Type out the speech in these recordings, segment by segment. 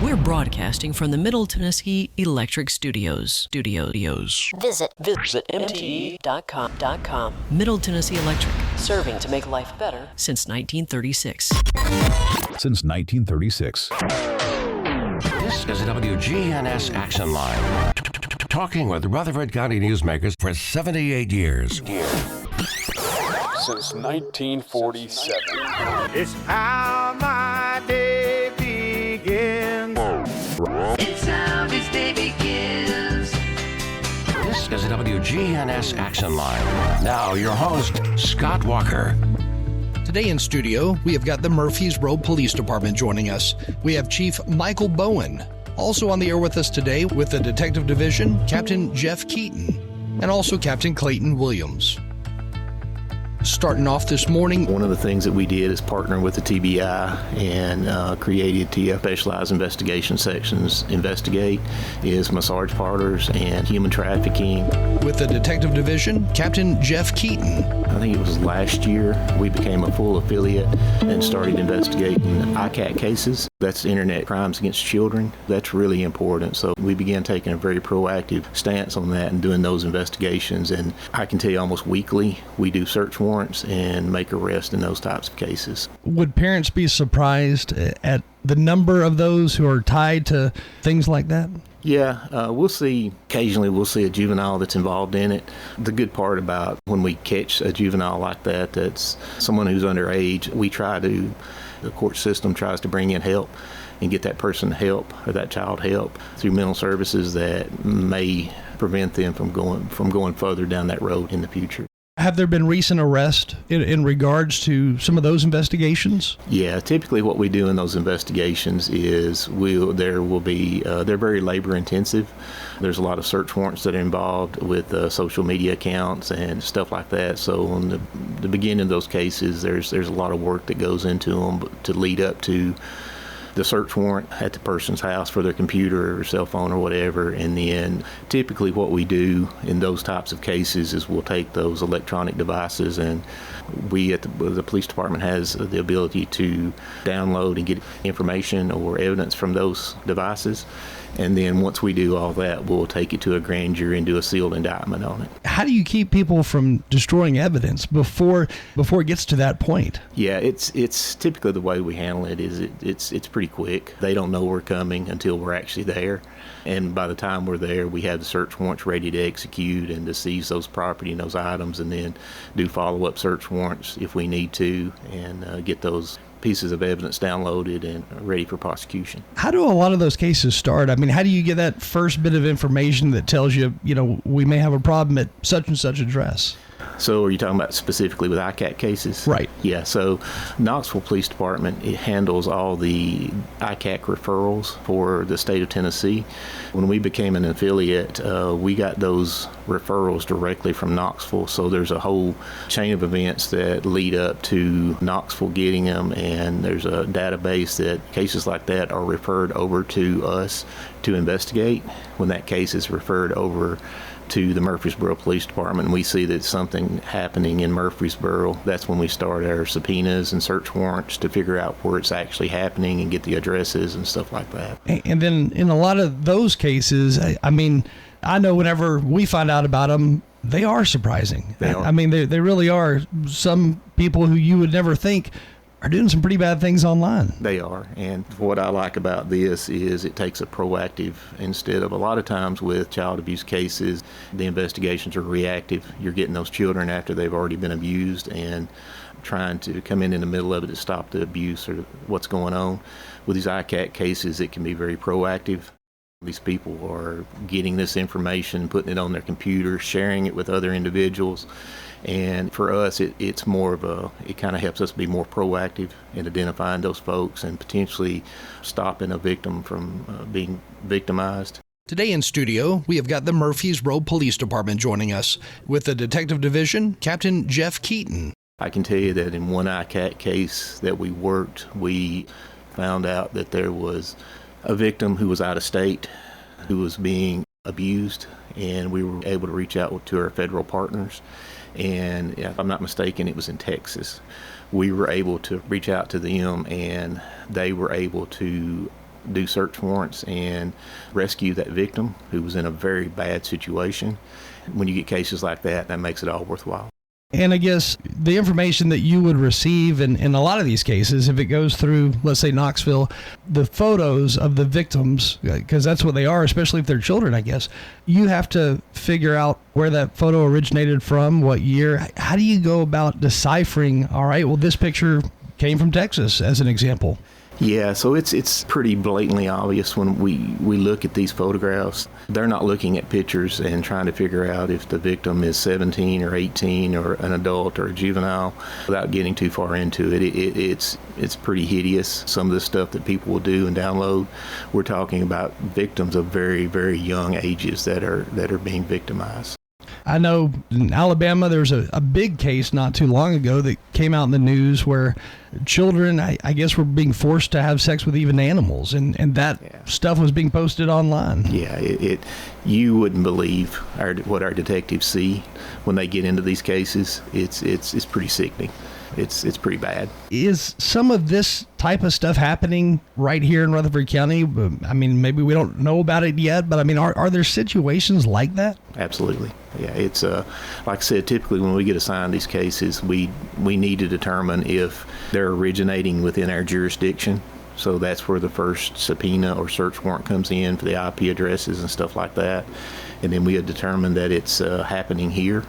We're broadcasting from the Middle Tennessee Electric Studios. Visit mte.com. Middle Tennessee Electric, serving to make life better since 1936. Since 1936. This is a WGNS Action Line. Talking with Rutherford County newsmakers for 78 years. Since 1947. It's how my day begins. It's how his day begins. This is a WGNS Action Line. Now your host, Scott Walker. Today in studio, we have got the Murfreesboro Police Department joining us. We have Chief Michael Bowen. Also on the air with us today with the Detective Division, Captain Jeff Keaton, and also Captain Clayton Williams. Starting off this morning, one of the things that we did is partner with the TBI and created TF Specialized Investigation Sections. Investigate is massage parlors and human trafficking. With the Detective Division, Captain Jeff Keaton. I think it was last year we became a full affiliate and started investigating ICAC cases. That's Internet Crimes Against Children. That's really important. So we began taking a very proactive stance on that and doing those investigations. And I can tell you almost weekly we do search warrants and make arrests in those types of cases. Would parents be surprised at the number of those who are tied to things like that? Yeah, occasionally we'll see a juvenile that's involved in it. The good part about when we catch a juvenile like that, that's someone who's underage, the court system tries to bring in help and get that person help or that child help through mental services that may prevent them from going further down that road in the future. Have there been recent arrests in regards to some of those investigations? Yeah, typically what we do in those investigations is they're very labor intensive. There's a lot of search warrants that are involved with social media accounts and stuff like that. So on the beginning of those cases, there's a lot of work that goes into them to lead up to the search warrant at the person's house for their computer or cell phone or whatever. And then typically what we do in those types of cases is we'll take those electronic devices, and we at the police department has the ability to download and get information or evidence from those devices. And then once we do all that, we'll take it to a grand jury and do a sealed indictment on it. How do you keep people from destroying evidence before it gets to that point? Yeah, it's typically the way we handle it is it's pretty quick. They don't know we're coming until we're actually there. And by the time we're there, we have the search warrants ready to execute and to seize those property and those items, and then do follow-up search warrants if we need to, and get those pieces of evidence downloaded and ready for prosecution. How do a lot of those cases start? I mean, how do you get that first bit of information that tells you, we may have a problem at such and such address? So are you talking about specifically with ICAC cases? Right. Yeah, so Knoxville Police Department, it handles all the ICAC referrals for the state of Tennessee. When we became an affiliate, we got those referrals directly from Knoxville. So there's a whole chain of events that lead up to Knoxville getting them, and there's a database that cases like that are referred over to us to investigate. When that case is referred over to the Murfreesboro Police Department, and we see that something happening in Murfreesboro, that's when we start our subpoenas and search warrants to figure out where it's actually happening and get the addresses and stuff like that. And then in a lot of those cases, I mean, I know whenever we find out about them, they are surprising. They are. I mean, they really are. Some people who you would never think are doing some pretty bad things online. They are. And what I like about this is it takes a proactive, instead of a lot of times with child abuse cases, the investigations are reactive. You're getting those children after they've already been abused and trying to come in the middle of it to stop the abuse or what's going on. With these ICAC cases, it can be very proactive. These people are getting this information, putting it on their computer, sharing it with other individuals. And for us, it's more of it kind of helps us be more proactive in identifying those folks and potentially stopping a victim from being victimized. Today in studio, we have got the Murfreesboro Police Department joining us with the Detective Division, Captain Jeff Keaton. I can tell you that in one ICAC case that we worked, we found out that there was a victim who was out of state, who was being abused, and we were able to reach out to our federal partners. And if I'm not mistaken, it was in Texas. We were able to reach out to them, and they were able to do search warrants and rescue that victim who was in a very bad situation. When you get cases like that, that makes it all worthwhile. And I guess the information that you would receive in a lot of these cases, if it goes through, let's say, Knoxville, the photos of the victims, because that's what they are, especially if they're children, I guess, you have to figure out where that photo originated from, what year. How do you go about deciphering, all right, well, this picture came from Texas, as an example? Yeah, so it's pretty blatantly obvious when we look at these photographs. They're not looking at pictures and trying to figure out if the victim is 17 or 18 or an adult or a juvenile without getting too far into it. It's pretty hideous, some of the stuff that people will do and download. We're talking about victims of very, very young ages that are being victimized. I know in Alabama, there's a big case not too long ago that came out in the news where children, I guess, were being forced to have sex with even animals, and that stuff was being posted online. Yeah, you wouldn't believe what our detectives see when they get into these cases. It's pretty sickening. It's pretty bad. Is some of this type of stuff happening right here in Rutherford County? I mean, maybe we don't know about it yet, but I mean, are there situations like that? Absolutely. Yeah, it's like I said, typically when we get assigned these cases, we need to determine if they're originating within our jurisdiction. So that's where the first subpoena or search warrant comes in for the IP addresses and stuff like that. And then we have determined that it's happening here.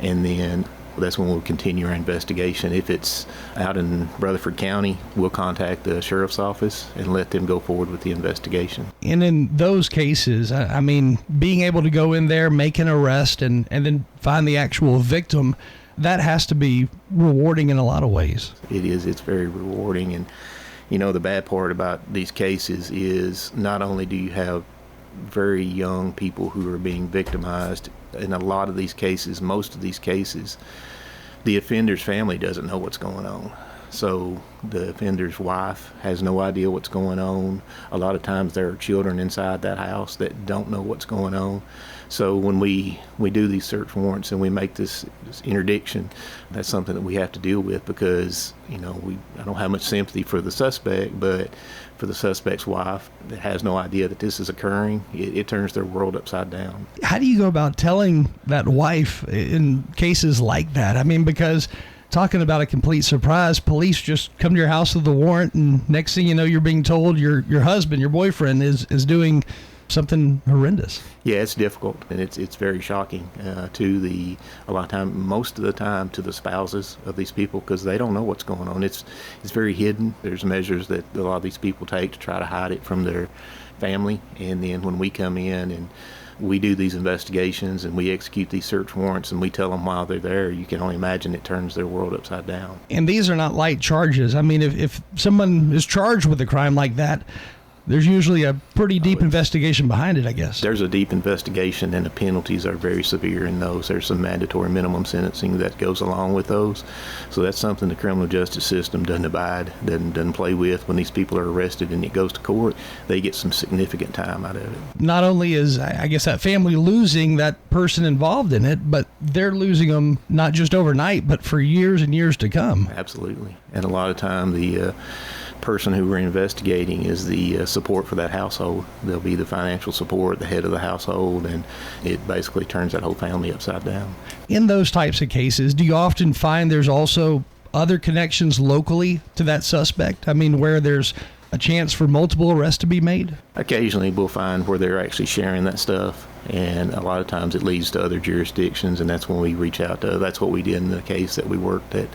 And then that's when we'll continue our investigation. If it's out in Rutherford County, we'll contact the sheriff's office and let them go forward with the investigation. And in those cases, I mean, being able to go in there, make an arrest, and then find the actual victim, that has to be rewarding in a lot of ways. It is. It's very rewarding. And, you know, the bad part about these cases is not only do you have very young people who are being victimized, in a lot of these cases, most of these cases, the offender's family doesn't know what's going on. So the offender's wife has no idea what's going on. A lot of times there are children inside that house that don't know what's going on. So when we do these search warrants and we make this interdiction, that's something that we have to deal with because, you know, I don't have much sympathy for the suspect, but for the suspect's wife that has no idea that this is occurring, it turns their world upside down. How do you go about telling that wife in cases like that? I mean, because talking about a complete surprise, police just come to your house with a warrant, and next thing you know, you're being told your husband, your boyfriend, is doing something horrendous. Yeah, it's difficult, and it's very shocking to a lot of time, most of the time, to the spouses of these people because they don't know what's going on. It's very hidden. There's measures that a lot of these people take to try to hide it from their family, and then when we come in and we do these investigations and we execute these search warrants and we tell them while they're there, you can only imagine it turns their world upside down. And these are not light charges. I mean, if someone is charged with a crime like that, there's usually a pretty deep investigation behind it, I guess. There's a deep investigation, and the penalties are very severe in those. There's some mandatory minimum sentencing that goes along with those. So that's something the criminal justice system doesn't abide, doesn't play with. When these people are arrested and it goes to court, they get some significant time out of it. Not only is, I guess, that family losing that person involved in it, but they're losing them not just overnight, but for years and years to come. Absolutely. And a lot of time, the person who we're investigating is the support for that household. They'll be the financial support, the head of the household, and it basically turns that whole family upside down. In those types of cases, do you often find there's also other connections locally to that suspect? I mean, where there's a chance for multiple arrests to be made? Occasionally we'll find where they're actually sharing that stuff, and a lot of times it leads to other jurisdictions, and that's when we reach out to. That's what we did in the case that we worked at.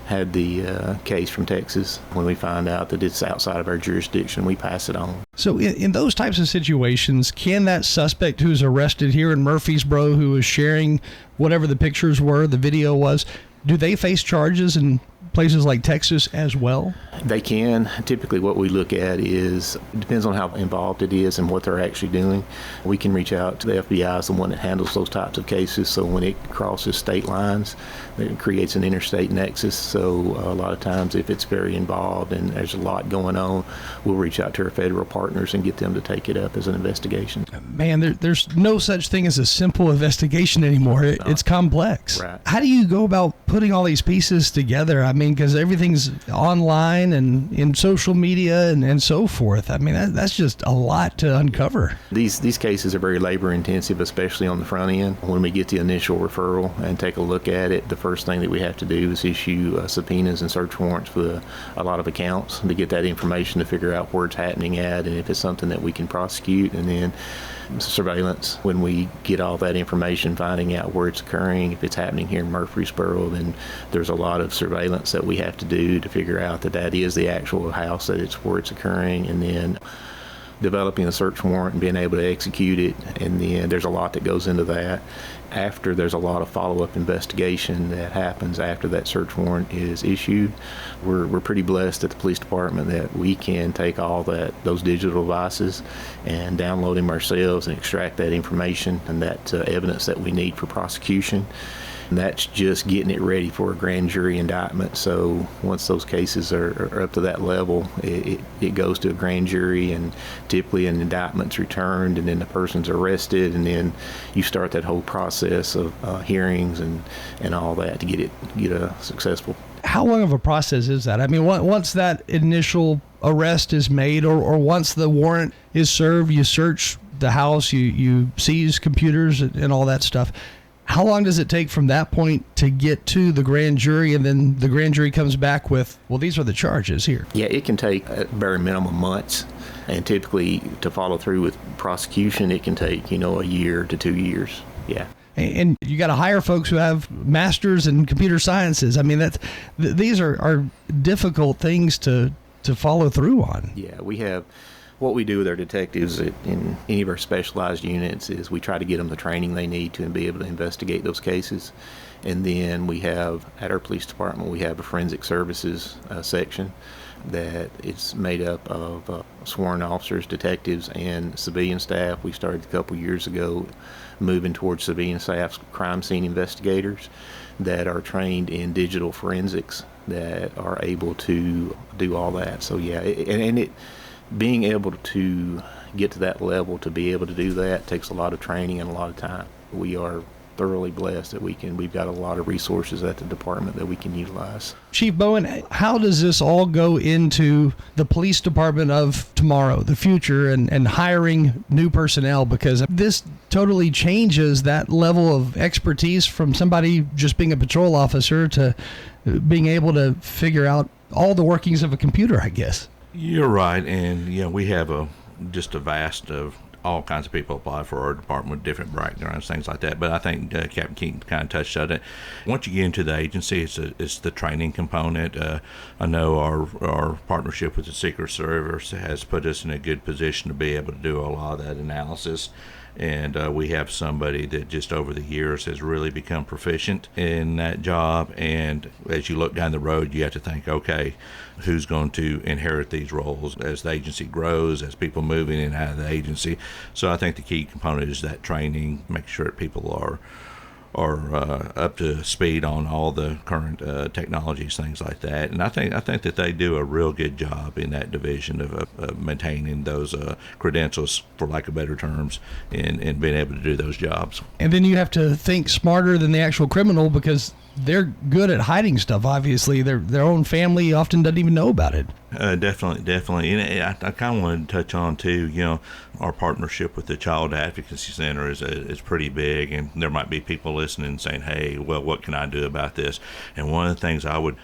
Had the case from Texas. When we find out that it's outside of our jurisdiction, we pass it on. So in those types of situations, can that suspect who's arrested here in Murfreesboro, who was sharing whatever the pictures were, the video was, do they face charges in places like Texas as well? They can. Typically what we look at is, it depends on how involved it is and what they're actually doing. We can reach out to the FBI as the one that handles those types of cases, so when it crosses state lines, it creates an interstate nexus. So a lot of times if it's very involved and there's a lot going on, we'll reach out to our federal partners and get them to take it up as an investigation. Man, there's no such thing as a simple investigation anymore. It's complex. Right. How do you go about putting all these pieces together? I mean, because everything's online and in social media and so forth. I mean, that's just a lot to uncover. These cases are very labor intensive, especially on the front end. When we get the initial referral and take a look at it, the first thing that we have to do is issue subpoenas and search warrants for a lot of accounts to get that information to figure out where it's happening at and if it's something that we can prosecute. And then surveillance, when we get all that information, finding out where it's occurring. If it's happening here in Murfreesboro, then there's a lot of surveillance that we have to do to figure out that is the actual house, that it's where it's occurring, and then developing a search warrant and being able to execute it. And then there's a lot that goes into that. After, there's a lot of follow-up investigation that happens after that search warrant is issued. We're pretty blessed at the police department that we can take all those digital devices and download them ourselves and extract that information and that evidence that we need for prosecution. And that's just getting it ready for a grand jury indictment. So once those cases are up to that level, it goes to a grand jury, and typically an indictment's returned, and then the person's arrested, and then you start that whole process of hearings and all that to get a successful. How long of a process is that? I mean, once that initial arrest is made, or once the warrant is served, you search the house, you seize computers and all that stuff. How long does it take from that point to get to the grand jury, and then the grand jury comes back with, well, these are the charges here? Yeah, it can take at very minimum months, and typically to follow through with prosecution, it can take, a year to 2 years. Yeah. And you got to hire folks who have masters in computer sciences. I mean, these are difficult things to follow through on. Yeah, we have. What we do with our detectives in any of our specialized units is we try to get them the training they need to be able to investigate those cases. And then we have, at our police department, we have a forensic services section that it's made up of sworn officers, detectives, and civilian staff. We started a couple years ago moving towards civilian staff's crime scene investigators that are trained in digital forensics that are able to do all that. So yeah, being able to get to that level, to be able to do that, takes a lot of training and a lot of time. We are thoroughly blessed that we've got a lot of resources at the department that we can utilize. Chief Bowen, how does this all go into the police department of tomorrow, the future, and hiring new personnel? Because this totally changes that level of expertise from somebody just being a patrol officer to being able to figure out all the workings of a computer, I guess. You're right, and we have just a vast of all kinds of people apply for our department with different backgrounds, things like that. But I think Captain Keaton kind of touched on it. Once you get into the agency, it's the training component. I know our partnership with the Secret Service has put us in a good position to be able to do a lot of that analysis. And we have somebody that just over the years has really become proficient in that job. And as you look down the road, you have to think, okay, who's going to inherit these roles as the agency grows, as people move in and out of the agency. So I think the key component is that training, make sure that people are up to speed on all the current technologies, things like that. And I think that they do a real good job in that division of maintaining those credentials, for lack of better terms, and being able to do those jobs. And then you have to think smarter than the actual criminal, because they're good at hiding stuff. Obviously, their own family often doesn't even know about it. Definitely. And I kind of wanted to touch on too, our partnership with the Child Advocacy Center is pretty big, and there might be people listening saying, hey, well, what can I do about this? And one of the things I would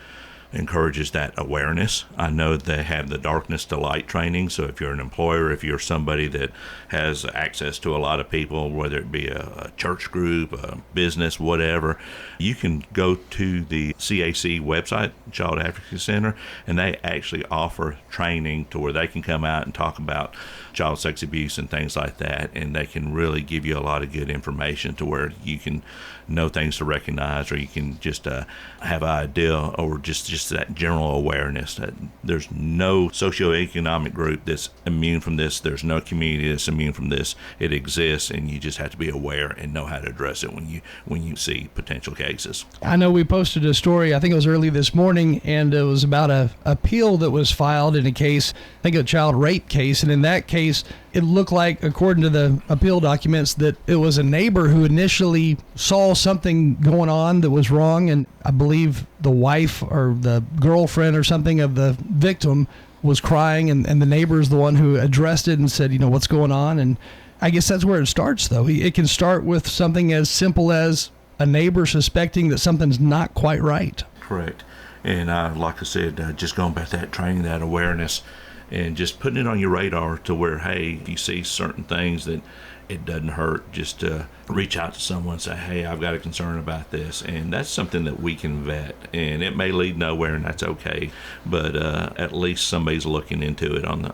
encourage is that awareness. I know they have the darkness to light training, so if you're an employer, if you're somebody that has access to a lot of people, whether it be a church group, a business, whatever, you can go to the CAC website, Child Advocacy Center, and they actually offer training to where they can come out and talk about child sex abuse and things like that, and they can really give you a lot of good information to where you can know things to recognize, or you can just have an idea, or just that general awareness that there's no socioeconomic group that's immune from this. There's no community that's immune from this. It exists, and you just have to be aware and know how to address it when you see potential cases. I know we posted a story, I think it was early this morning, and it was about a appeal that was filed in a case, I think a child rape case, and in that case, It looked like, according to the appeal documents, that it was a neighbor who initially saw something going on that was wrong, and I believe the wife or the girlfriend or something of the victim was crying, and the neighbor is the one who addressed it and said, you know, what's going on? And I guess that's where it starts, though. It can start with something as simple as a neighbor suspecting that something's not quite right. Correct. And like I said, just going back to that training, that awareness, and just putting it on your radar to where, hey, if you see certain things that it doesn't hurt, just reach out to someone and say, hey, I've got a concern about this. And that's something that we can vet. And it may lead nowhere, and that's okay. But at least somebody's looking into it on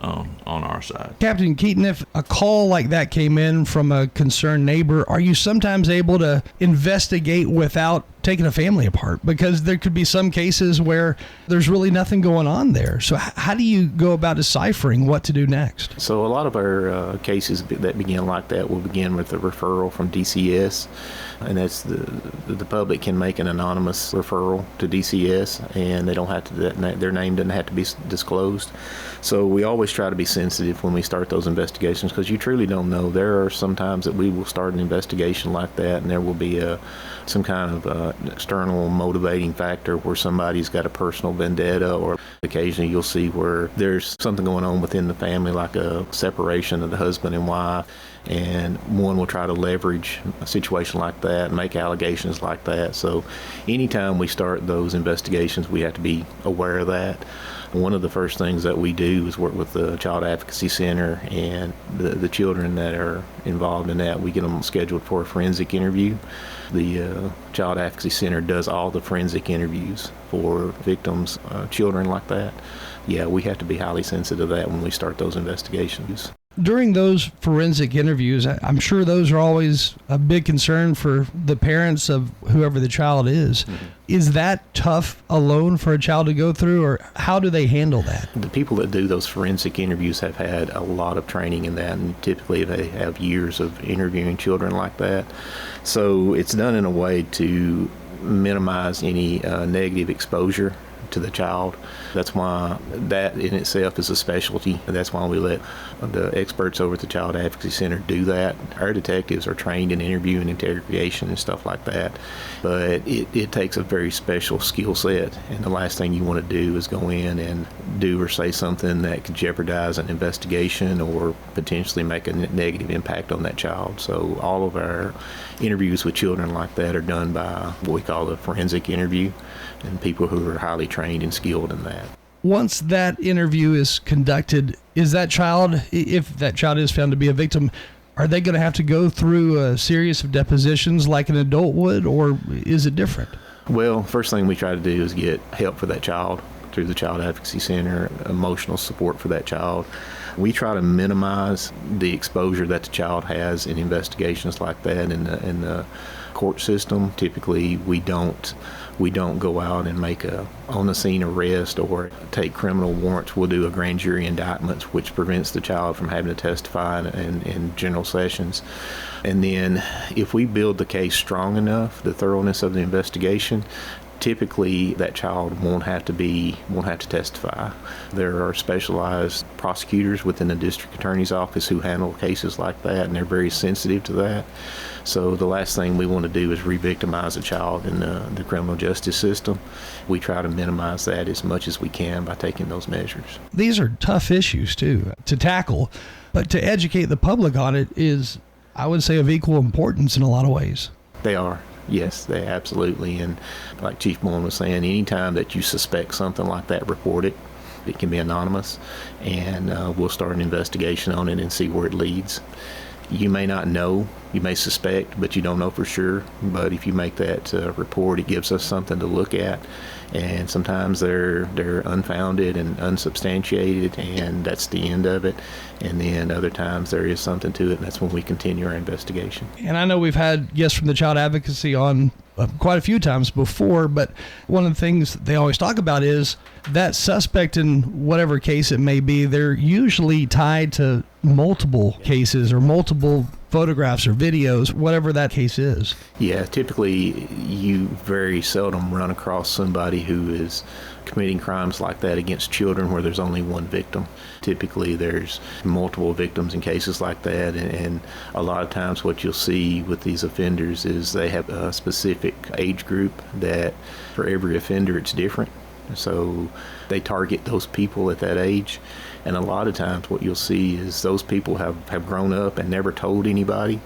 our side. Captain Keaton, if a call like that came in from a concerned neighbor, are you sometimes able to investigate without taking a family apart? Because there could be some cases where there's really nothing going on there. So how do you go about deciphering what to do next? So a lot of our cases that begin like that will begin with a referral from DCS, and that's the public can make an anonymous referral to DCS, and they don't have to, their name doesn't have to be disclosed. So we always try to be sensitive when we start those investigations, because you truly don't know. There are some times that we will start an investigation like that, and there will be some kind of external motivating factor where somebody's got a personal vendetta, or occasionally you'll see where there's something going on within the family, like a separation of the husband and wife, and one will try to leverage a situation like that and make allegations like that. So anytime we start those investigations, we have to be aware of that. One of the first things that we do is work with the Child Advocacy Center, and the children that are involved in that, we get them scheduled for a forensic interview. The Child Advocacy Center does all the forensic interviews for victims, children like that. Yeah, we have to be highly sensitive to that when we start those investigations. During those forensic interviews, I'm sure those are always a big concern for the parents of whoever the child is. Mm-hmm. Is that tough alone for a child to go through, or how do they handle that? The people that do those forensic interviews have had a lot of training in that, and typically they have years of interviewing children like that. So it's done in a way to minimize any negative exposure to the child. That's why that in itself is a specialty. That's why we let the experts over at the Child Advocacy Center do that. Our detectives are trained in interview and interrogation and stuff like that, but it takes a very special skill set, and the last thing you want to do is go in and do or say something that could jeopardize an investigation or potentially make a negative impact on that child. So all of our interviews with children like that are done by what we call a forensic interview, and people who are highly trained and skilled in that. Once that interview is conducted, is that child, if that child is found to be a victim, are they going to have to go through a series of depositions like an adult would, or is it different? Well, first thing we try to do is get help for that child through the Child Advocacy Center, emotional support for that child. We try to minimize the exposure that the child has in investigations like that in the court system. Typically, we don't go out and make a on-the-scene arrest or take criminal warrants. We'll do a grand jury indictment, which prevents the child from having to testify in general sessions. And then if we build the case strong enough, the thoroughness of the investigation, typically that child won't have to testify. There are specialized prosecutors within the district attorney's office who handle cases like that, and they're very sensitive to that. So the last thing we want to do is re-victimize a child in the criminal justice system. We try to minimize that as much as we can by taking those measures. These are tough issues, too, to tackle, but to educate the public on it is, I would say, of equal importance in a lot of ways. They are. Yes, they absolutely. And like Chief Bowen was saying, anytime that you suspect something like that, report it. It can be anonymous, and we'll start an investigation on it and see where it leads. You may not know, you may suspect, but you don't know for sure. But if you make that report, it gives us something to look at. And sometimes they're unfounded and unsubstantiated, and that's the end of it. And then other times there is something to it, and that's when we continue our investigation. And I know we've had guests from the Child Advocacy on quite a few times before, but one of the things they always talk about is that suspect in whatever case it may be, they're usually tied to multiple cases or multiple photographs or videos, whatever that case is. Yeah, typically you very seldom run across somebody who is committing crimes like that against children where there's only one victim. Typically there's multiple victims in cases like that, and a lot of times what you'll see with these offenders is they have a specific age group that for every offender it's different. So they target those people at that age, and a lot of times what you'll see is those people have grown up and never told anybody,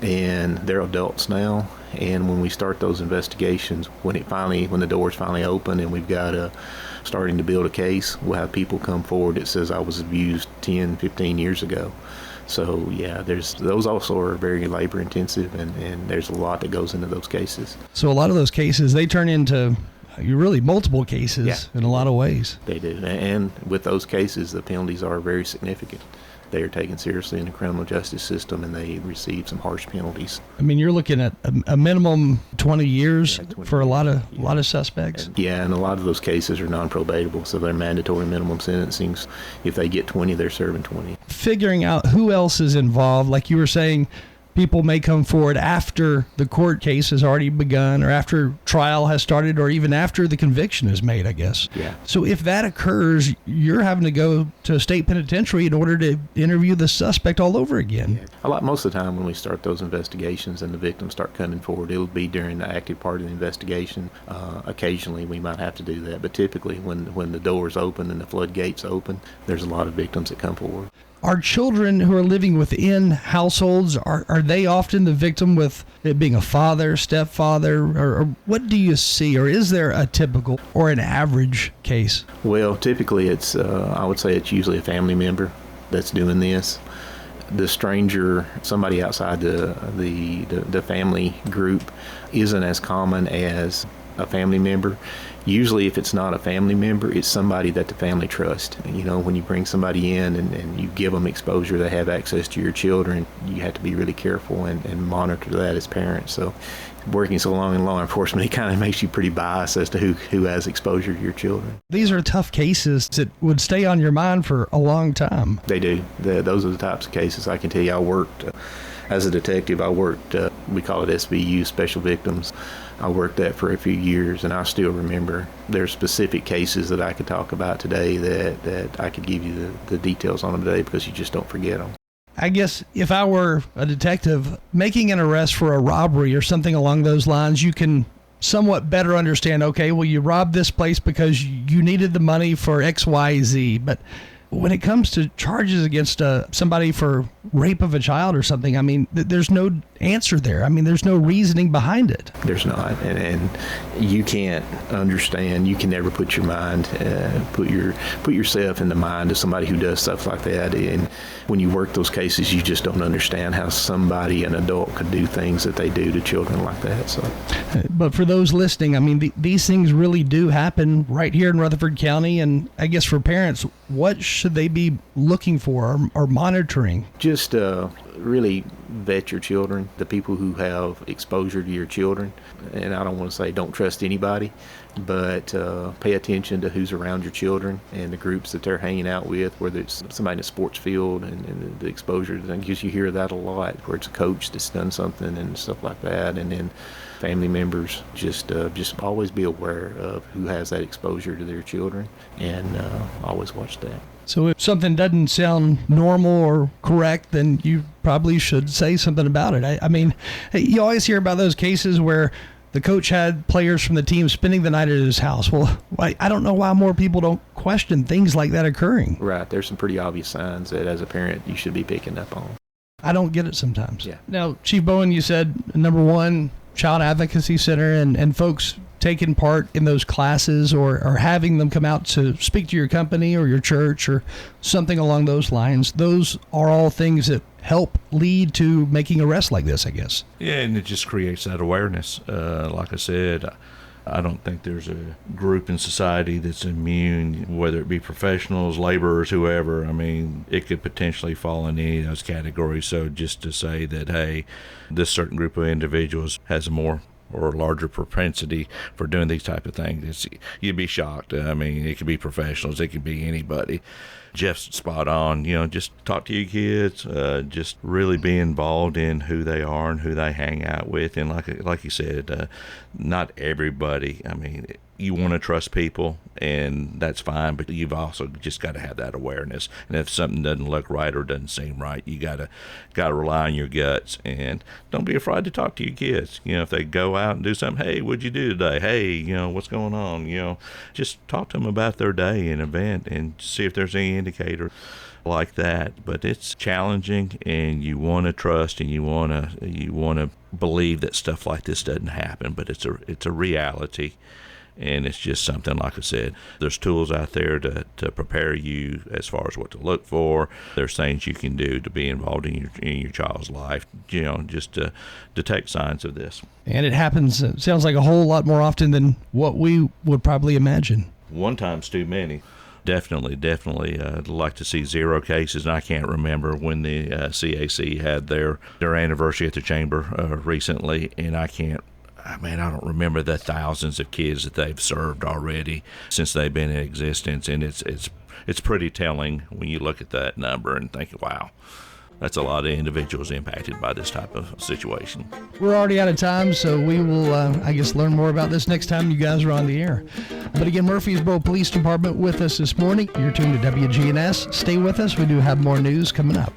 and they're adults now. And when we start those investigations, when the doors finally open and we've got starting to build a case, we'll have people come forward that says I was abused 10, 15 years ago. So yeah, those also are very labor intensive, and there's a lot that goes into those cases. So a lot of those cases, they turn into really multiple cases in a lot of ways. They do. And with those cases, the penalties are very significant. They are taken seriously in the criminal justice system, and they receive some harsh penalties. I mean, you're looking at a minimum 20 years 20 for a lot of suspects. And a lot of those cases are non-probatable, so they're mandatory minimum sentencings. If they get 20, they're serving 20. Figuring out who else is involved, like you were saying, people may come forward after the court case has already begun, or after trial has started, or even after the conviction is made, I guess. Yeah. So if that occurs, you're having to go to a state penitentiary in order to interview the suspect all over again. Yeah. Most of the time when we start those investigations and the victims start coming forward, it'll be during the active part of the investigation. Occasionally we might have to do that, but typically when the doors open and the floodgates open, there's a lot of victims that come forward. Are children who are living within households, are they often the victim, with it being a father, stepfather, or what do you see? Or is there a typical or an average case? Well, typically I would say it's usually a family member that's doing this. The stranger, somebody outside the family group, isn't as common as a family member. Usually if it's not a family member, it's somebody that the family trusts. You know, when you bring somebody in and you give them exposure, they have access to your children, you have to be really careful and monitor that as parents. So working so long in law enforcement, it kind of makes you pretty biased as to who has exposure to your children. These are tough cases that would stay on your mind for a long time. They do. Those are the types of cases. I can tell you, I worked as a detective. I worked, we call it SVU, Special Victims. I worked that for a few years, and I still remember there's specific cases that I could talk about today that I could give you the details on them today, because you just don't forget them. I guess if I were a detective making an arrest for a robbery or something along those lines, you can somewhat better understand, okay, well, you robbed this place because you needed the money for X, Y, Z. But when it comes to charges against somebody for rape of a child or something, I mean, there's no answer there. I mean, there's no reasoning behind it. There's not, and you can't understand. You can never put your mind, put yourself in the mind of somebody who does stuff like that. And when you work those cases, you just don't understand how an adult, could do things that they do to children like that. So, but for those listening, I mean, these things really do happen right here in Rutherford County, and I guess for parents, what should they be looking for or monitoring? Just really vet your children, the people who have exposure to your children. And I don't want to say don't trust anybody, but pay attention to who's around your children and the groups that they're hanging out with, whether it's somebody in the sports field and the exposure to things, because you hear that a lot, where it's a coach that's done something and stuff like that. And then family members, just always be aware of who has that exposure to their children, and always watch that. So if something doesn't sound normal or correct, then you probably should say something about it. I mean, you always hear about those cases where the coach had players from the team spending the night at his house. Well, I don't know why more people don't question things like that occurring. Right. There's some pretty obvious signs that as a parent you should be picking up on. I don't get it sometimes. Yeah. Now, Chief Bowen, you said number one, Child Advocacy Center, and folks taking part in those classes or having them come out to speak to your company or your church or something along those lines. Those are all things that help lead to making arrests like this, I guess. Yeah, and it just creates that awareness. Like I said, I don't think there's a group in society that's immune, whether it be professionals, laborers, whoever. I mean, it could potentially fall in any of those categories. So just to say that, hey, this certain group of individuals has a more or larger propensity for doing these type of things, you'd be shocked. I mean, it could be professionals, it could be anybody. Jeff's spot on. Just talk to your kids, just really be involved in who they are and who they hang out with. And like you said, not everybody, I mean, You want to trust people, and that's fine, but you've also just got to have that awareness. And if something doesn't look right or doesn't seem right, you got to rely on your guts, and don't be afraid to talk to your kids. If they go out and do something, hey, what'd you do today? Hey, what's going on? Just talk to them about their day and event and see if there's any indicator like that. But it's challenging, and you want to trust, and you want to believe that stuff like this doesn't happen, but it's a reality. And it's just something, like I said, there's tools out there to prepare you as far as what to look for. There's things you can do to be involved in your child's life, just to detect signs of this. And it happens, it sounds like a whole lot more often than what we would probably imagine. One time's too many. Definitely. I'd like to see 0 cases. And I can't remember when the CAC had their anniversary at the chamber recently, and I don't remember the thousands of kids that they've served already since they've been in existence, and it's pretty telling when you look at that number and think, wow, that's a lot of individuals impacted by this type of situation. We're already out of time, so we will, learn more about this next time you guys are on the air. But again, Murfreesboro Police Department with us this morning. You're tuned to WGNS. Stay with us. We do have more news coming up.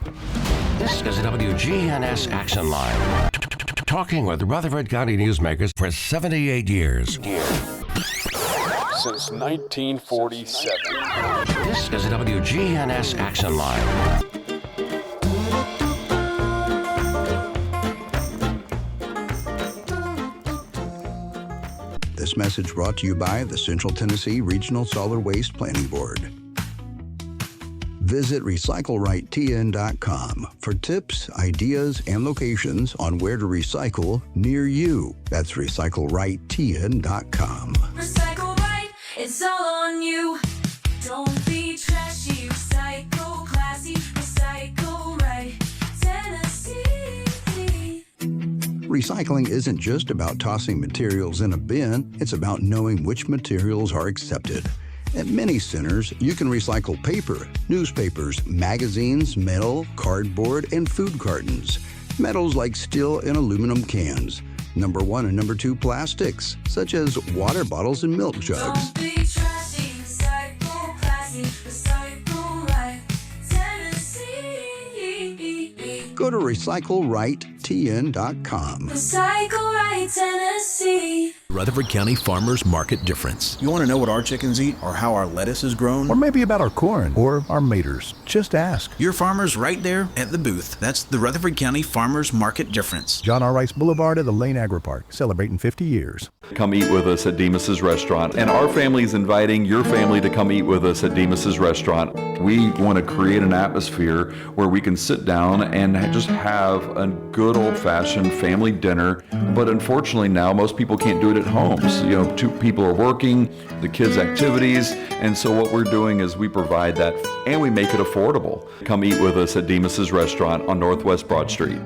This is a WGNS Action Line. Talking with Rutherford County newsmakers for 78 years. Since 1947. This is a WGNS Action Line. This message brought to you by the Central Tennessee Regional Solid Waste Planning Board. Visit RecycleRightTN.com for tips, ideas, and locations on where to recycle near you. That's RecycleRightTN.com. Recycle right, it's all on you. Don't be trashy, recycle classy, recycle right, Tennessee. Recycling isn't just about tossing materials in a bin, it's about knowing which materials are accepted. At many centers, you can recycle paper, newspapers, magazines, metal, cardboard, and food cartons. Metals like steel and aluminum cans. Number 1 and number 2 plastics, such as water bottles and milk jugs. Don't be trashy, recycle classy, recycle right, Tennessee. Go to RecycleRightTN.com. Recycle right, Tennessee. Rutherford County Farmers Market Difference. You want to know what our chickens eat or how our lettuce is grown? Or maybe about our corn or our maters. Just ask. Your farmer's right there at the booth. That's the Rutherford County Farmers Market Difference. John R. Rice Boulevard at the Lane Agri Park, celebrating 50 years. Come eat with us at Demas's Restaurant. And our family is inviting your family to come eat with us at Demas's Restaurant. We want to create an atmosphere where we can sit down and just have a good old-fashioned family dinner. But unfortunately now, most people can't do it at home. So, 2 people are working, the kids' activities, and so what we're doing is we provide that and we make it affordable. Come eat with us at Demas's Restaurant on Northwest Broad Street.